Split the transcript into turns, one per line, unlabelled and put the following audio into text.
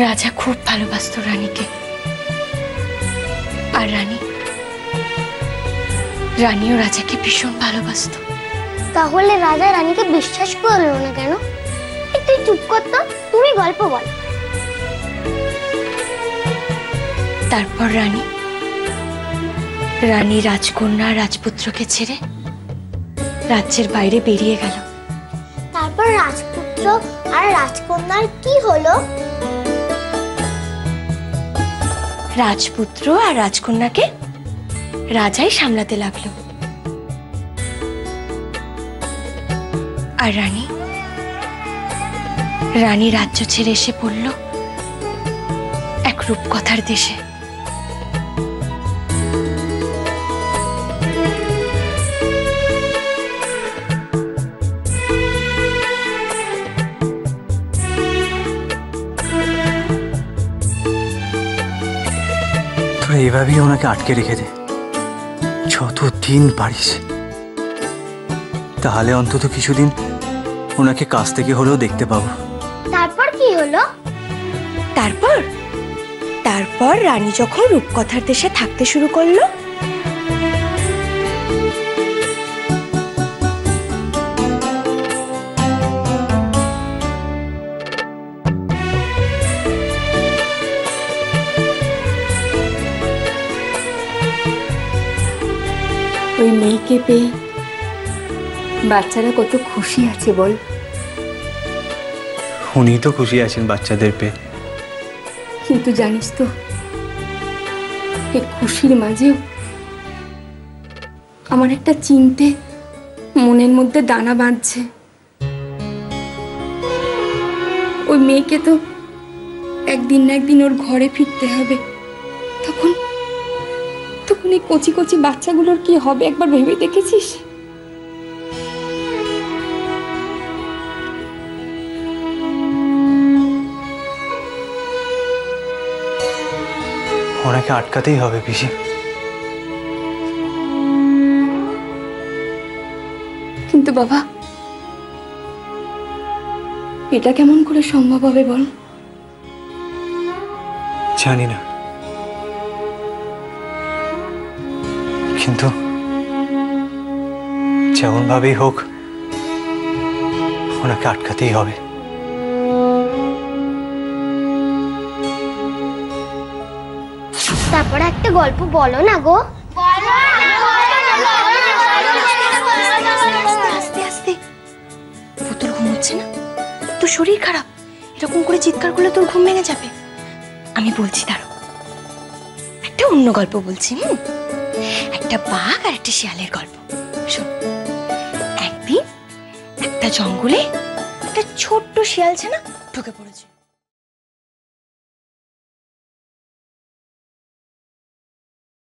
রাজা খুব ভালোবাসতো রানীকে, আর রানীও রাজাকে ভীষণ ভালোবাসতো।
তাহলে রাজা রানীকে বিশ্বাস করলো না কেন? একটু চুপ করতো, তুমি গল্প বল।
তারপর রানী রাজকন্যা রাজপুত্রকে ছেড়ে রাজ্যের বাইরে বেরিয়ে গেল।
তারপর রাজপুত্র আর রাজকন্যার কি হলো?
রাজপুত্র আর রাজকন্যাকে রাজাই সামলাতে লাগলো, আর রানী রাজ্য ছেড়ে এসে পড়ল এক রূপকথার দেশে।
তোরা এভাবেই ওনাকে আটকে রেখে দে যতদিন পারিস, তাহলে অন্তত কিছুদিন ওনাকে কাছ থেকে হলেও দেখতে পাবো।
তারপর কি হলো?
তারপর রানী যখন রূপকথার দেশে থাকতে শুরু করলো,
ওই মেয়েকে পেয়ে বাচ্চারা কত খুশি আছে বল।
উনি তো খুশি আছেন বাচ্চাদের পেয়ে,
কিন্তু জানিস তো এই খুশির মাঝেও আমার একটা চিন্তে মনের মধ্যে দানা বাঁধছে। ওই মেয়েকে তো একদিন না একদিন ওর ঘরে ফিরতে হবে, তখন এই কচি কচি বাচ্চাগুলোর কি হবে একবার ভেবে দেখেছিস?
ওনাকে আটকাতেই হবে পিসি।
কিন্তু বাবা, এটা কেমন করে সম্ভব হবে বল?
জানি না, কিন্তু যেমন ভাবেই হোক ওনাকে আটকাতেই হবে।
তারপর একটা গল্প বলো না গো।
আস্তে আস্তে। পুতুল ঘুমোচ্ছে না, তোর শরীর খারাপ, এরকম করে চিৎকার করলে তোর ঘুম ভেঙে যাবে। আমি বলছি, দাঁড়ো, একটা অন্য গল্প বলছি। একটা বাঘ আর একটা শিয়ালের গল্প। শোন, একদিন একটা জঙ্গলে একটা ছোট্ট শিয়াল ছানা ঢুকে পড়েছে।